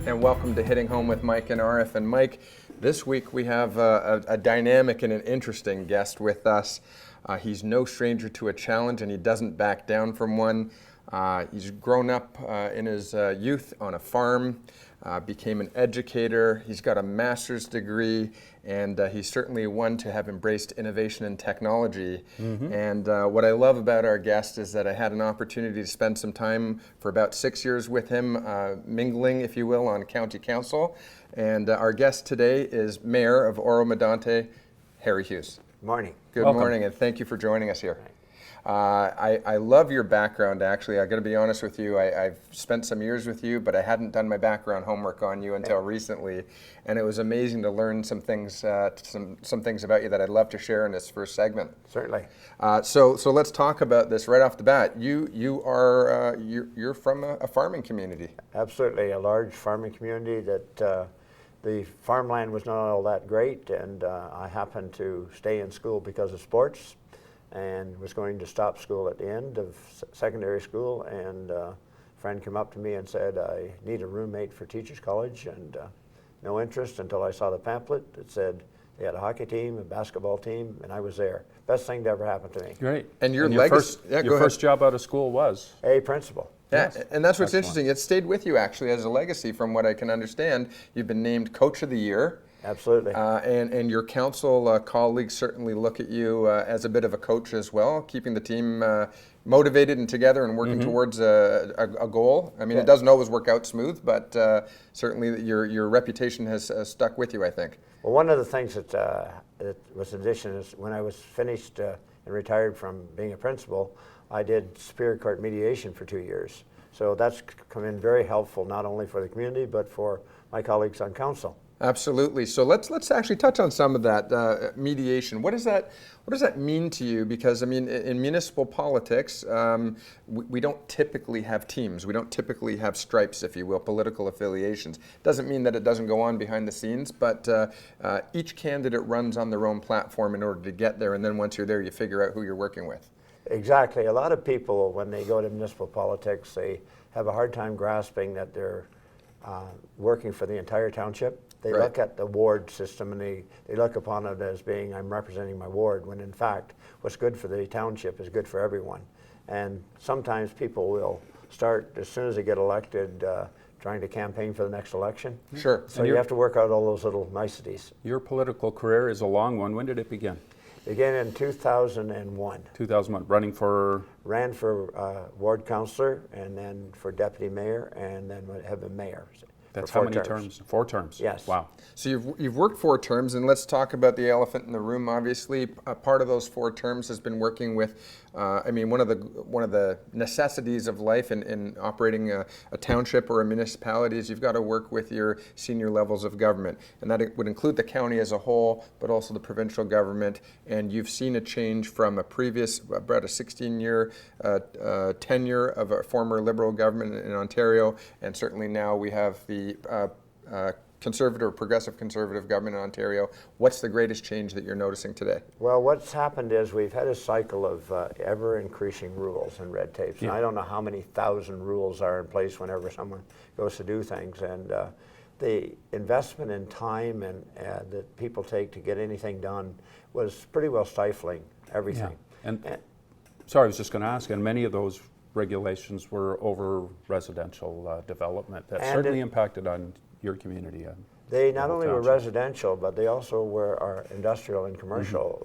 and welcome to Hitting Home with Mike and Arif. And Mike, this week we have a dynamic and an interesting guest with us. He's no stranger to a challenge, and he doesn't back down from one. He's grown up in his youth on a farm, became an educator. He's got a master's degree, and he's certainly one to have embraced innovation and technology. And what I love about our guest is that I had an opportunity to spend some time for about 6 years with him, mingling, if you will, on county council. And our guest today is Mayor of Oro-Medonte, Harry Hughes. Morning. Good morning, and thank you for joining us here. I love your background, actually. I got to be honest with you. I've spent some years with you, but I hadn't done my background homework on you until recently, and it was amazing to learn some things about you that I'd love to share in this first segment. Certainly. So let's talk about this right off the bat. You're from a farming community. Absolutely, a large farming community that the farmland was not all that great, and I happened to stay in school because of sports, and was going to stop school at the end of secondary school, and a friend came up to me and said, I need a roommate for Teachers College, and no interest until I saw the pamphlet that said they had a hockey team, a basketball team, and I was there. Best thing to ever happen to me. Great. And your first job out of school was? A principal. Yeah, Yes. and that's what's Excellent. interesting. It stayed with you, actually, as a legacy, from what I can understand. You've been named Coach of the Year. Absolutely. And your council colleagues certainly look at you as a bit of a coach as well, keeping the team motivated and together and working towards a goal. I mean, it doesn't always work out smooth, but certainly your reputation has stuck with you, I think. Well, one of the things that was an addition is when I was finished and retired from being a principal, I did Superior Court mediation for 2 years. So that's come in very helpful, not only for the community, but for my colleagues on council. Absolutely. So let's actually touch on some of that mediation. What does that mean to you? Because I mean, in municipal politics, we don't typically have teams. We don't typically have stripes, if you will, political affiliations. Doesn't mean that it doesn't go on behind the scenes, but each candidate runs on their own platform in order to get there, and then once you're there, you figure out who you're working with. Exactly. A lot of people, when they go to municipal politics, they have a hard time grasping that they're working for the entire township. They Right. look at the ward system and they look upon it as being, I'm representing my ward, when in fact, what's good for the township is good for everyone. And sometimes people will start, as soon as they get elected, trying to campaign for the next election. Sure. So you have to work out all those little niceties. Your political career is a long one. When did it begin? Began in 2001. 2001. Running for? Ran for ward councillor, and then for deputy mayor, and then have been mayor. That's for how 4 many terms. terms? 4 terms. Yes. Wow. So you've worked 4 terms, and let's talk about the elephant in the room. Obviously, part of those 4 terms has been working with. I mean, one of the necessities of life in operating a township or a municipality is you've got to work with your senior levels of government, and that would include the county as a whole, but also the provincial government. And you've seen a change from a previous about a 16-year tenure of a former Liberal government in Ontario, and certainly now we have the conservative or progressive conservative government in Ontario. What's the greatest change that you're noticing today? Well, what's happened is we've had a cycle of ever-increasing rules and red tapes. Yeah. And I don't know how many thousand rules are in place whenever someone goes to do things. And the investment in time and that people take to get anything done was pretty well stifling everything. Yeah. And sorry, I was just going to ask, and many of those regulations were over residential development. That And certainly impacted on your community. They not the only were township. residential, but they also were our industrial and commercial.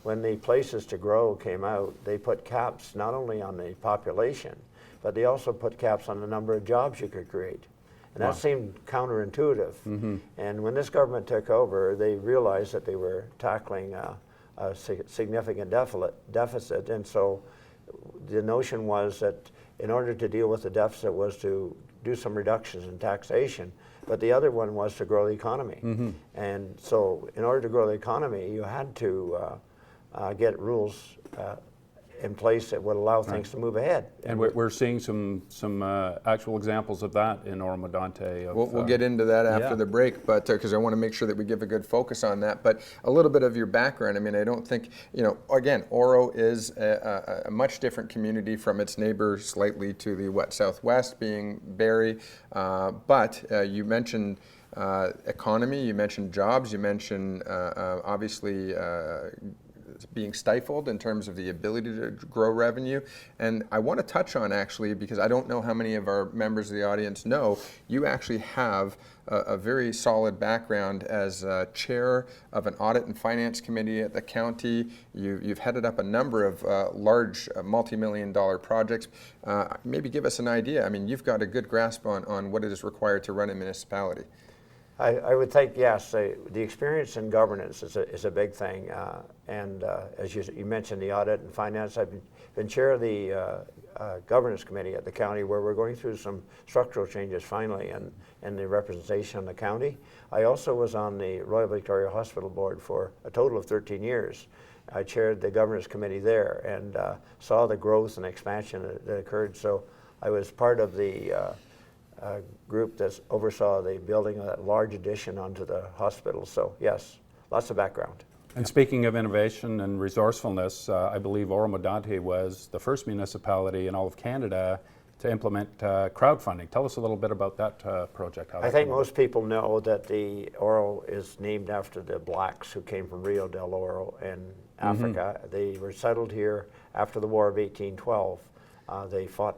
When the places to grow came out, they put caps not only on the population, but they also put caps on the number of jobs you could create. And that seemed counterintuitive. And when this government took over, they realized that they were tackling a significant deficit. And so the notion was that in order to deal with the deficit was to do some reductions in taxation, but the other one was to grow the economy. And so in order to grow the economy, you had to get rules in place that would allow things to move ahead. And we're seeing some actual examples of that in Oro-Medonte. We'll get into that after the break, but because I want to make sure that we give a good focus on that. But a little bit of your background. I mean, I don't think, again, Oro is a much different community from its neighbor slightly to the southwest, being Barrie. But you mentioned economy, you mentioned jobs, you mentioned obviously being stifled in terms of the ability to grow revenue. And I want to touch on, actually, because I don't know how many of our members of the audience know, you actually have a very solid background as chair of an audit and finance committee at the county. You've headed up a number of large multi-million-dollar projects. Maybe give us an idea. I mean, you've got a good grasp on what it is required to run a municipality. I would think, yes, the experience in governance is a big thing. And as you mentioned, the audit and finance, I've been chair of the governance committee at the county, where we're going through some structural changes finally in the representation of the county. I also was on the Royal Victoria Hospital Board for a total of 13 years. I chaired the governance committee there and saw the growth and expansion that occurred. So I was part of the group that oversaw the building of that large addition onto the hospital. So yes, lots of background. And speaking of innovation and resourcefulness, I believe Oro-Medonte was the first municipality in all of Canada to implement crowdfunding. Tell us a little bit about that project. I think most people know that the Oro is named after the blacks who came from Rio del Oro in Africa. They were settled here after the War of 1812. They fought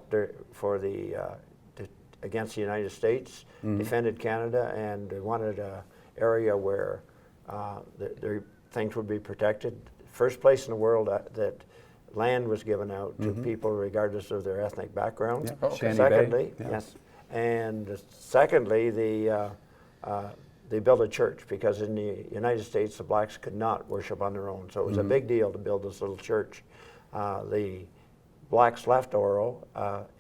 against the United States, defended Canada, and they wanted an area where their things would be protected. First place in the world that land was given out to people regardless of their ethnic background. Yeah. Okay. Secondly, Bay. Yeah. yes, and secondly, they built a church because in the United States the blacks could not worship on their own, so it was a big deal to build this little church. The blacks left Oro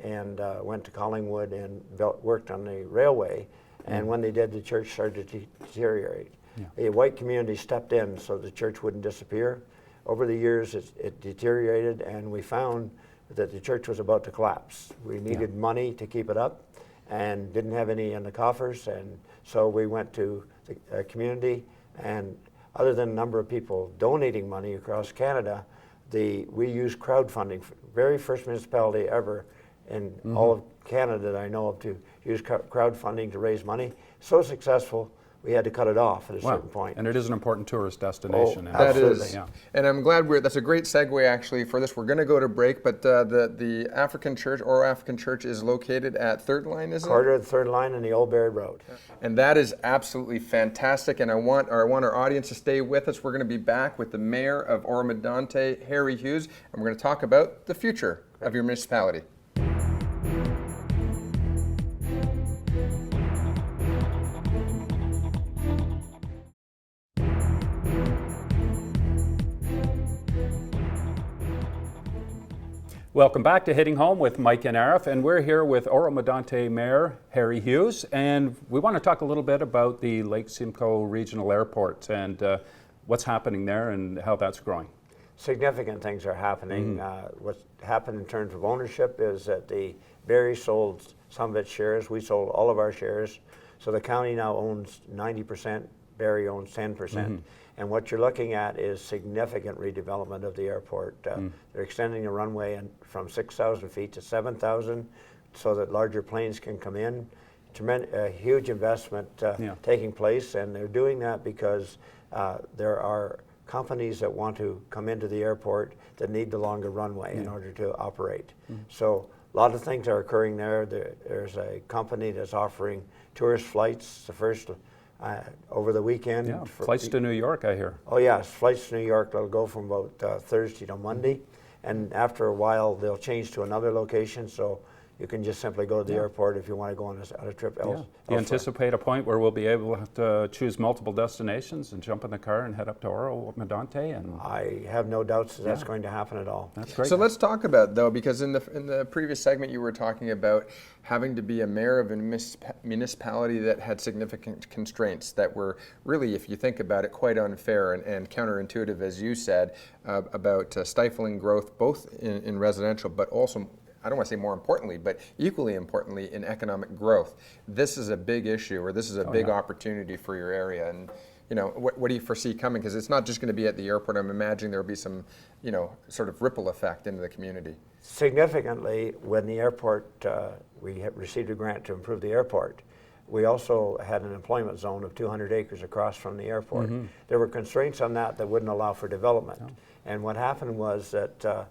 and went to Collingwood and worked on the railway, and when they did, the church started to deteriorate. Yeah. The white community stepped in so the church wouldn't disappear. Over the years, it deteriorated, and we found that the church was about to collapse. We needed money to keep it up and didn't have any in the coffers, and so we went to the community, and other than a number of people donating money across Canada, we used crowdfunding. Very first municipality ever in all of Canada that I know of to use crowdfunding to raise money. So successful, we had to cut it off at a certain point. And it is an important tourist destination. Oh, absolutely. That is, and I'm glad that's a great segue actually for this. We're going to go to break, but the African Church, Oro African Church, is located at Third Line, isn't it? Quarter of the Third Line in the Old Barrie Road. And that is absolutely fantastic, and I want our audience to stay with us. We're going to be back with the Mayor of Oro-Medonte, Harry Hughes, and we're going to talk about the future of your municipality. Welcome back to Hitting Home with Mike and Arif, and we're here with Oro-Medonte Mayor Harry Hughes, and we want to talk a little bit about the Lake Simcoe Regional Airport and what's happening there and how that's growing. Significant things are happening. What's happened in terms of ownership is that the Barrie sold some of its shares. We sold all of our shares. So the county now owns 90%, Barrie owns 10%. And what you're looking at is significant redevelopment of the airport. They're extending the runway from 6,000 feet to 7,000 so that larger planes can come in. A huge investment taking place, and they're doing that because there are companies that want to come into the airport that need the longer runway in order to operate. So a lot of things are occurring there. There's a company that's offering tourist flights, the first over the weekend. Yeah, flights to New York, I hear. Oh yes, flights to New York. They'll go from about Thursday to Monday, and after a while they'll change to another location. So You can just simply go to the airport if you want to go on a trip Do you elsewhere. anticipate a point where we'll be able to choose multiple destinations and jump in the car and head up to Oro-Medonte? And I have no doubts that that's going to happen at all. that's great. So let's talk about, though, because in the previous segment you were talking about having to be a mayor of a municipality that had significant constraints that were really, if you think about it, quite unfair and counterintuitive, as you said, about stifling growth both in residential, but also, I don't want to say more importantly, but equally importantly, in economic growth. This is a big issue, or this is a big opportunity for your area. And what do you foresee coming? Because it's not just going to be at the airport. I'm imagining there will be some, sort of ripple effect into the community. Significantly, when the airport, we received a grant to improve the airport, we also had an employment zone of 200 acres across from the airport. There were constraints on that wouldn't allow for development. And what happened was that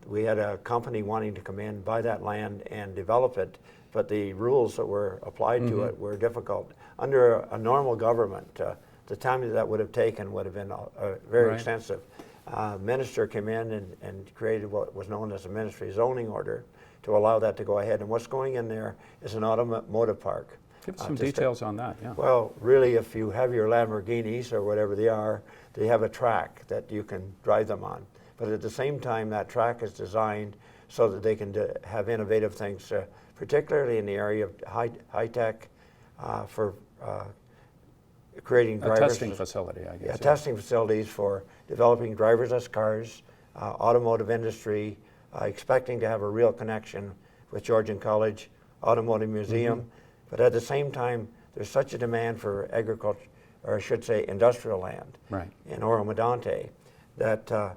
we had a company wanting to come in, buy that land and develop it, but the rules that were applied to it were difficult. Under a normal government, the time that would have taken would have been very extensive. Minister came in and created what was known as a ministry zoning order to allow that to go ahead. And what's going in there is an automotive park. Give us some details on that, Well, really, if you have your Lamborghinis or whatever they have a track that you can drive them on. But at the same time, that track is designed so that they can have innovative things, particularly in the area of high tech for creating A drivers. testing facility, I guess. Yeah, testing facilities for developing driverless cars, automotive industry, expecting to have a real connection with Georgian College, Automotive Museum. But at the same time, there's such a demand for agriculture, or I should say industrial land in Oro-Medonte that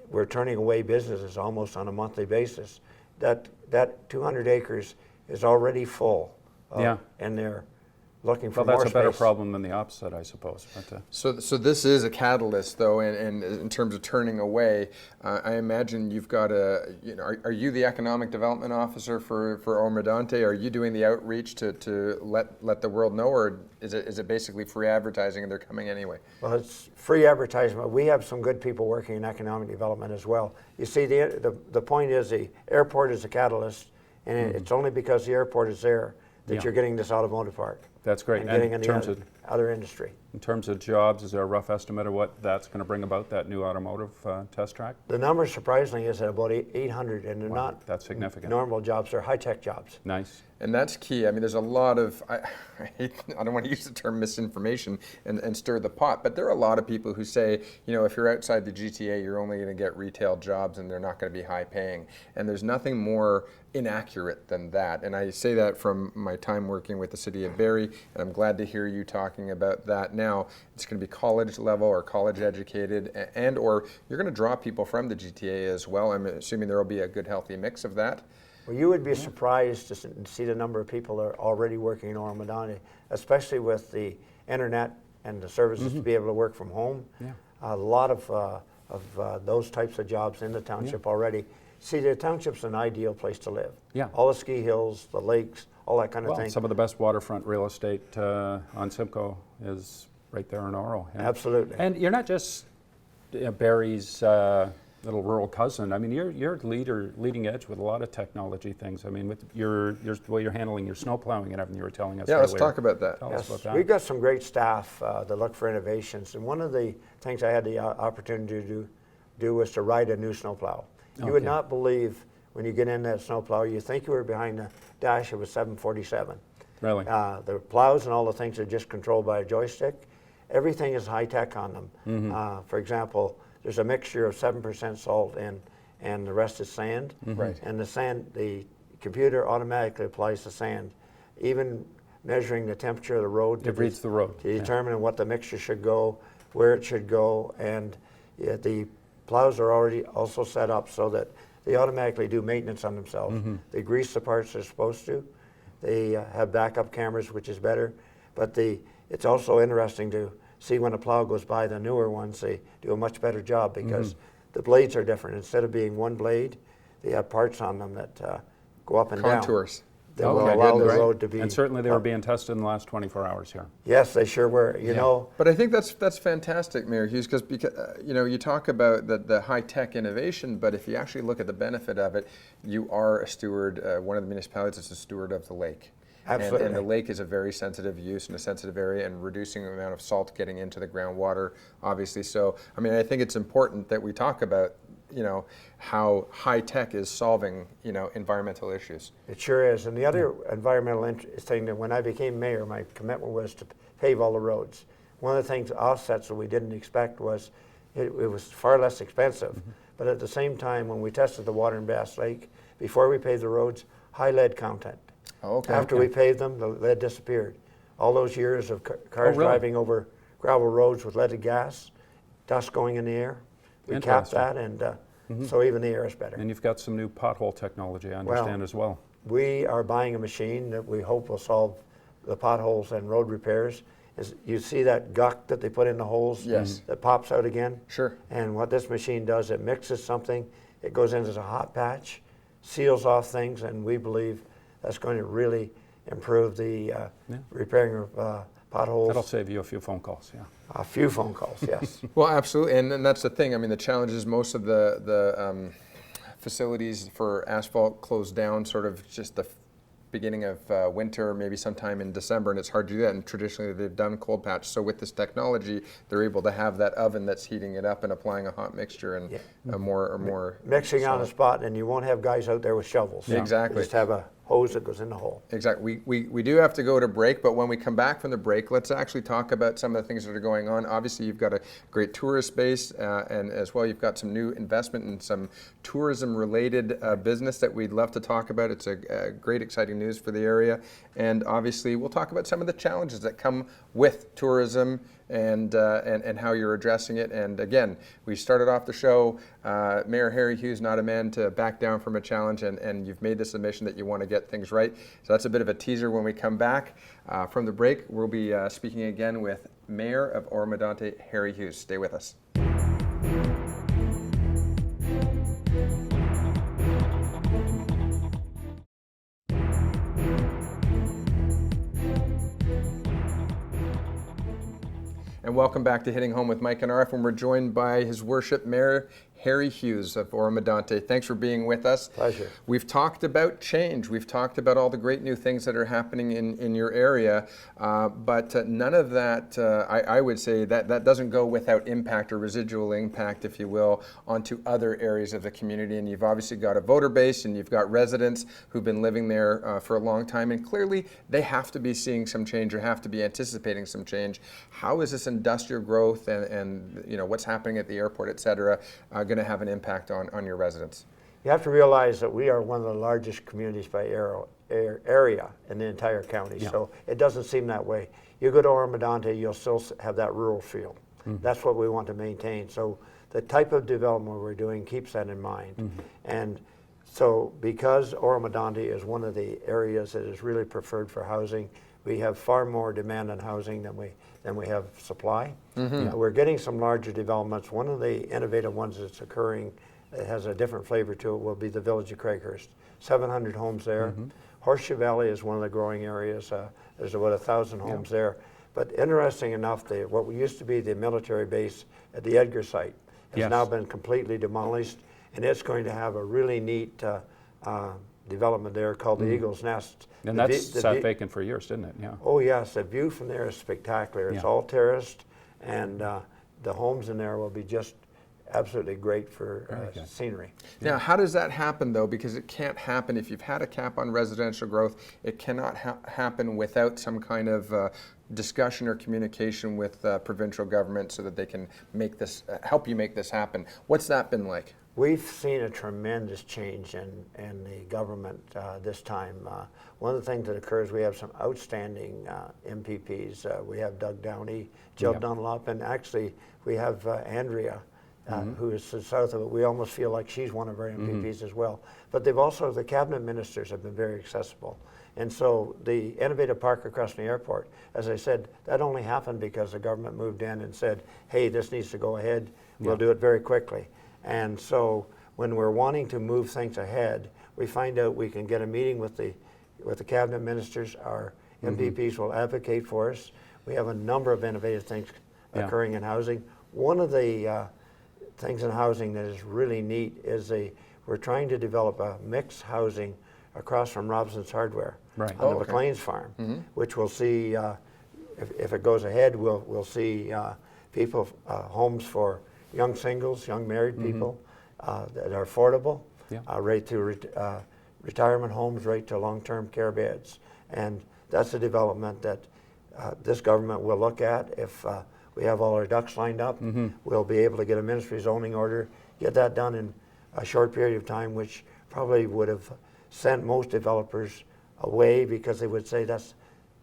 we're turning away businesses almost on a monthly basis. That 200 acres is already full, and they're looking for more space. Well, that's a better problem than the opposite, I suppose. But, So this is a catalyst, though, and in terms of turning away, I imagine you've got are you the economic development officer for Oro-Medonte? Are you doing the outreach to let the world know, or is it basically free advertising and they're coming anyway? Well, it's free advertisement. We have some good people working in economic development as well. You see, the point is the airport is a catalyst, and it's only because the airport is there that you're getting this automotive park. that's great. And getting in in terms the of other industry. In terms of jobs, is there a rough estimate of what that's going to bring about, that new automotive test track? The number, surprisingly, is at about 800, and they're not That's significant. normal jobs, they're high-tech jobs. Nice. And that's key. I mean, there's a lot of, I don't want to use the term misinformation and stir the pot, but there are a lot of people who say, if you're outside the GTA, you're only going to get retail jobs and they're not going to be high paying. And there's nothing more inaccurate than that. And I say that from my time working with the city of Barrie, and I'm glad to hear you talking about that now. It's going to be college level or college educated, and or you're going to draw people from the GTA as well. I'm assuming there will be a good, healthy mix of that. Well, you would be surprised to see the number of people that are already working in Oro-Medonte, especially with the internet and the services to be able to work from home. A lot of those types of jobs in the township already. See, the township's an ideal place to live. All the ski hills, the lakes, all that kind of thing. Some of the best waterfront real estate on Simcoe is right there in Oro. Absolutely. And you're not just Barrie's little rural cousin. I mean, you're leading edge with a lot of technology things. I mean, with the way you're handling your snow plowing and everything you were telling us earlier. Let's talk about that. Tell us about that. We've got some great staff that look for innovations, and one of the things I had the opportunity to do was to ride a new snowplow. You would not believe when you get in that snowplow, you think you were behind the dash of a 747. Really? The plows and all the things are just controlled by a joystick. Everything is high tech on them. For example, there's a mixture of 7% salt and the rest is sand. Right. And the sand, the computer automatically applies the sand, even measuring the temperature of the road. It reads the road. To determine what the mixture should go, where it should go, and the plows are already also set up so that they automatically do maintenance on themselves. They grease the parts they're supposed to. They have backup cameras, which is better. But it's also interesting to see when a plow goes by, the newer ones, they do a much better job because the blades are different. Instead of being one blade, they have parts on them that go up and Contours. that will Okay, allow good, the right. road to be. And certainly they were being tested in the last 24 hours here. Yes, they sure were. You know, But I think that's fantastic, Mayor Hughes, because you know, you talk about the high tech innovation, but if you actually look at the benefit of it, you are a steward. One of the municipalities is a steward of the lake. Absolutely. And the lake is a very sensitive use and a sensitive area, and reducing the amount of salt getting into the groundwater, obviously. So, I mean, I think it's important that we talk about, you know, how high tech is solving, you know, environmental issues. it sure is. And the other environmental thing that when I became mayor, my commitment was to pave all the roads. One of the things, offsets that we didn't expect was it was far less expensive. But at the same time, when we tested the water in Bass Lake, before we paved the roads, high lead content. Oh, okay. After we paved them, the lead disappeared. All those years of cars really? driving over gravel roads with leaded gas, dust going in the air, we capped Interesting. that, and so even the air is better. And you've got some new pothole technology, I understand, as well. We are buying a machine that we hope will solve the potholes and road repairs. You see that guck that they put in the holes? Yes. That pops out again? Sure. And what this machine does, it mixes something, it goes in as a hot patch, seals off things, and we believe that's going to really improve the repairing of potholes. That'll save you a few phone calls, yeah. A few phone calls, yes. Well, absolutely, and that's the thing. I mean, the challenge is most of the facilities for asphalt closed down sort of just the beginning of winter, maybe sometime in December, and it's hard to do that. And traditionally, they've done cold patch. So with this technology, they're able to have that oven that's heating it up and applying a hot mixture and a more Mixing on the solid. spot, and you won't have guys out there with shovels. Yeah. Exactly. You just have a hose that goes in the hole. Exactly. We do have to go to break, but when we come back from the break, let's actually talk about some of the things that are going on. Obviously, you've got a great tourist base, and as well, you've got some new investment in some tourism-related business that we'd love to talk about. It's a great, exciting news for the area, and obviously, we'll talk about some of the challenges that come with tourism and how you're addressing it. And again, we started off the show, Mayor Harry Hughes, not a man to back down from a challenge, and you've made this a mission that you want to get things right. So that's a bit of a teaser. When we come back from the break, we'll be speaking again with Mayor of Oro-Medonte, Harry Hughes. Stay with us. And welcome back to Hitting Home with Mike and Arif, and we're joined by His Worship Mayor Harry Hughes of Oro-Medonte. Thanks for being with us. Pleasure. We've talked about change. We've talked about all the great new things that are happening in your area, but none of that, I would say, that doesn't go without impact or residual impact, if you will, onto other areas of the community. And you've obviously got a voter base, and you've got residents who've been living there for a long time, and clearly they have to be seeing some change or have to be anticipating some change. How is this industrial growth and you know what's happening at the airport, et cetera, going to have an impact on your residents? You have to realize that we are one of the largest communities by area in the entire county, so it doesn't seem that way. You go to Oro-Medonte, you'll still have that rural feel. That's what we want to maintain. So the type of development we're doing keeps that in mind. And so because Oro-Medonte is one of the areas that is really preferred for housing, we have far more demand on housing than we have supply. We're getting some larger developments. One of the innovative ones that's occurring that has a different flavor to it will be the village of Craighurst. 700 homes there. Horseshoe Valley is one of the growing areas. There's about 1,000 homes there. But interesting enough, what used to be the military base at the Edgar site has now been completely demolished, and it's going to have a really neat development there called the Eagle's Nest. And that's sat vacant for years, didn't it? Yeah. Oh yes, the view from there is spectacular. It's all terraced, and the homes in there will be just absolutely great for scenery. Now, how does that happen, though? Because it can't happen if you've had a cap on residential growth. It cannot happen without some kind of discussion or communication with provincial government so that they can make this help you make this happen. What's that been like? We've seen a tremendous change in the government this time. One of the things that occurs, we have some outstanding MPPs. We have Doug Downey, Jill Dunlop, and actually we have Andrea, who is south of it. We almost feel like she's one of our MPPs as well. But they've also, the cabinet ministers have been very accessible. And so the innovative park across from the airport, as I said, that only happened because the government moved in and said, hey, this needs to go ahead. We'll do it very quickly. And so when we're wanting to move things ahead, we find out we can get a meeting with the with the cabinet ministers, our MPPs will advocate for us. We have a number of innovative things occurring in housing. One of the things in housing that is really neat is we're trying to develop a mixed housing across from Robson's Hardware on the McLean's farm, which we'll see, if it goes ahead, we'll see people, homes for young singles, young married people that are affordable, right to retirement homes, right to long-term care beds. And that's a development that this government will look at. If we have all our ducks lined up, we'll be able to get a ministry zoning order, get that done in a short period of time, which probably would have sent most developers away because they would say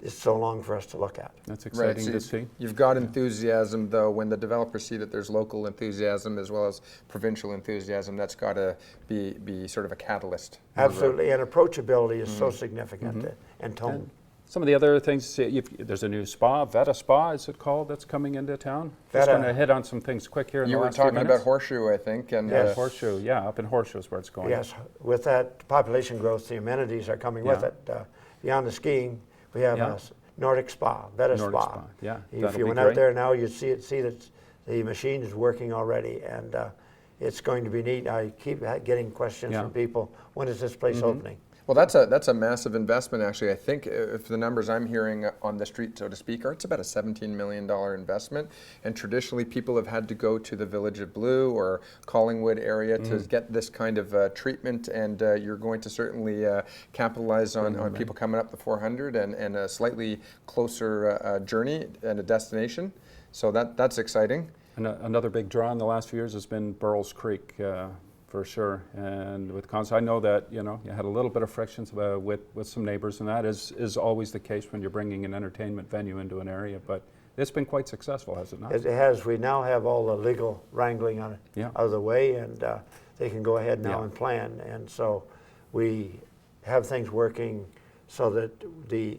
it's so long for us to look at. That's exciting to see. You've got enthusiasm, though. When the developers see that there's local enthusiasm as well as provincial enthusiasm, that's got to be sort of a catalyst. Absolutely, and approachability is so significant, and tone. And some of the other things, there's a new spa, Veta Spa, is it called, that's coming into town? Just going to hit on some things quick here in the last few minutes. You were talking about Horseshoe, I think. And Yes. Horseshoe, yeah, up in Horseshoe is where it's going. Yes, with that population growth, the amenities are coming with it. Beyond the skiing, we have a Nordic Spa, Veta Nordic Spa. Spa, yeah, If that'll you be went great. out there now, you'd see that the machine is working already, and it's going to be neat. I keep getting questions from people, when is this place opening? Well, that's a massive investment, actually. I think if the numbers I'm hearing on the street, so to speak, it's about a $17 million investment. And traditionally, people have had to go to the Village of Blue or Collingwood area to get this kind of treatment. And you're going to certainly capitalize on people coming up the 400 and a slightly closer journey and a destination. So that's exciting. And another big draw in the last few years has been Burrells Creek. For sure, and with I know that you had a little bit of frictions with some neighbors, and that is always the case when you're bringing an entertainment venue into an area. But it's been quite successful, has it not? It has. We now have all the legal wrangling out of the way, and they can go ahead now and plan. And so we have things working so that the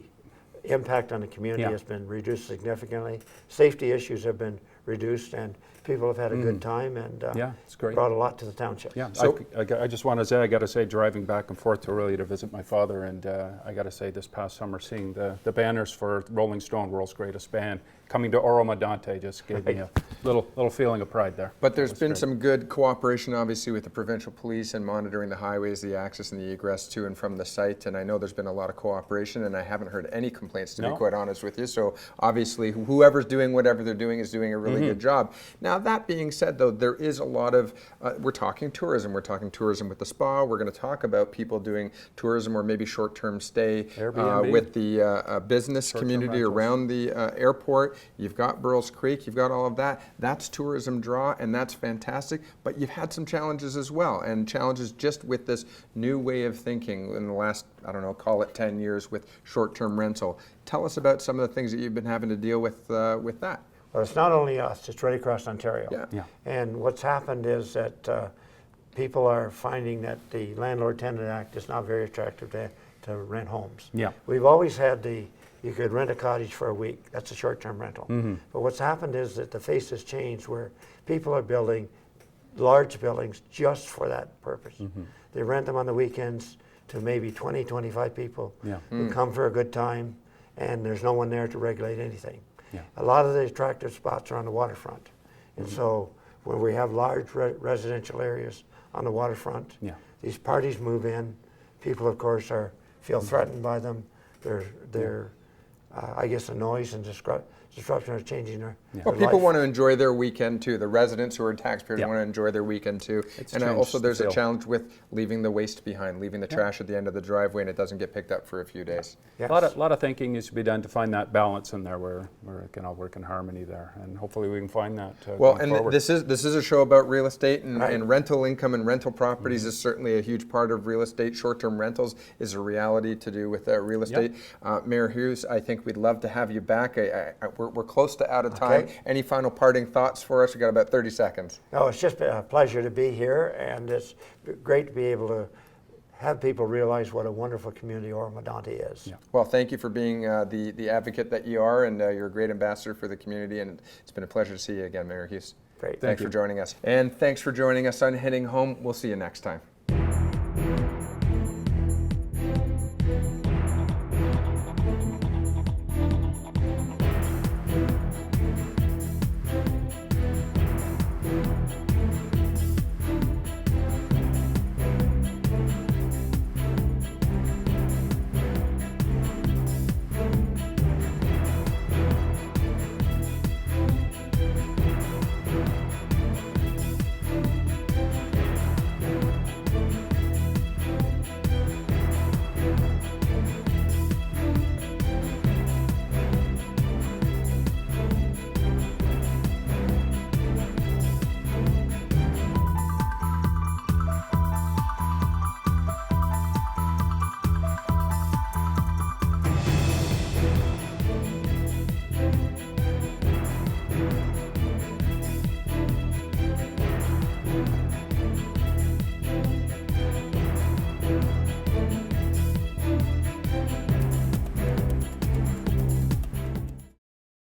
impact on the community has been reduced significantly. Safety issues have been reduced, and people have had a good time, and it's great. Brought a lot to the township. Yeah, so I just want to say, I got to say, driving back and forth to Orillia to visit my father, and I got to say, this past summer, seeing the banners for Rolling Stone, World's Greatest Band, coming to Oro-Medonte just gave me a little feeling of pride there. But there's been some good cooperation, obviously, with the provincial police and monitoring the highways, the access and the egress to and from the site. And I know there's been a lot of cooperation, and I haven't heard any complaints, to be quite honest with you. So obviously, whoever's doing whatever they're doing is doing a really good job. Now, that being said, though, there is a lot of, we're talking tourism. We're talking tourism with the spa. We're going to talk about people doing tourism or maybe short-term stay with the business community around the airport. You've got Burrells Creek, you've got all of that. That's tourism draw, and that's fantastic. But you've had some challenges as well, and challenges just with this new way of thinking in the last, I don't know, call it 10 years with short-term rental. Tell us about some of the things that you've been having to deal with that. Well, it's not only us, it's right across Ontario. Yeah. And what's happened is that people are finding that the Landlord-Tenant Act is not very attractive to rent homes. Yeah. We've always had you could rent a cottage for a week. That's a short-term rental. But what's happened is that the face has changed where people are building large buildings just for that purpose. They rent them on the weekends to maybe 20, 25 people who come for a good time, and there's no one there to regulate anything. A lot of the attractive spots are on the waterfront. And so when we have large residential areas on the waterfront, these parties move in. People, of course, feel threatened by them. They're I guess the noise and disruption are changing their Well, people want to enjoy their weekend too. The residents who are taxpayers want to enjoy their weekend too. And also there's a challenge with leaving the waste behind, leaving the trash at the end of the driveway, and it doesn't get picked up for a few days. Yes. A lot of thinking needs to be done to find that balance in there where it can all work in harmony there, and hopefully we can find that going forward. This is a show about real estate and rental income, and rental properties is certainly a huge part of real estate. Short-term rentals is a reality to do with real estate. Mayor Hughes, I think we'd love to have you back. We're close to out of time. Any final parting thoughts for us? We've got about 30 seconds. No, it's just a pleasure to be here, and it's great to be able to have people realize what a wonderful community Oro-Medonte is. Well, thank you for being the advocate that you are, and you're a great ambassador for the community, and it's been a pleasure to see you again, Mayor Hughes. Great. Thanks for joining us. And thanks for joining us on Heading Home. We'll see you next time.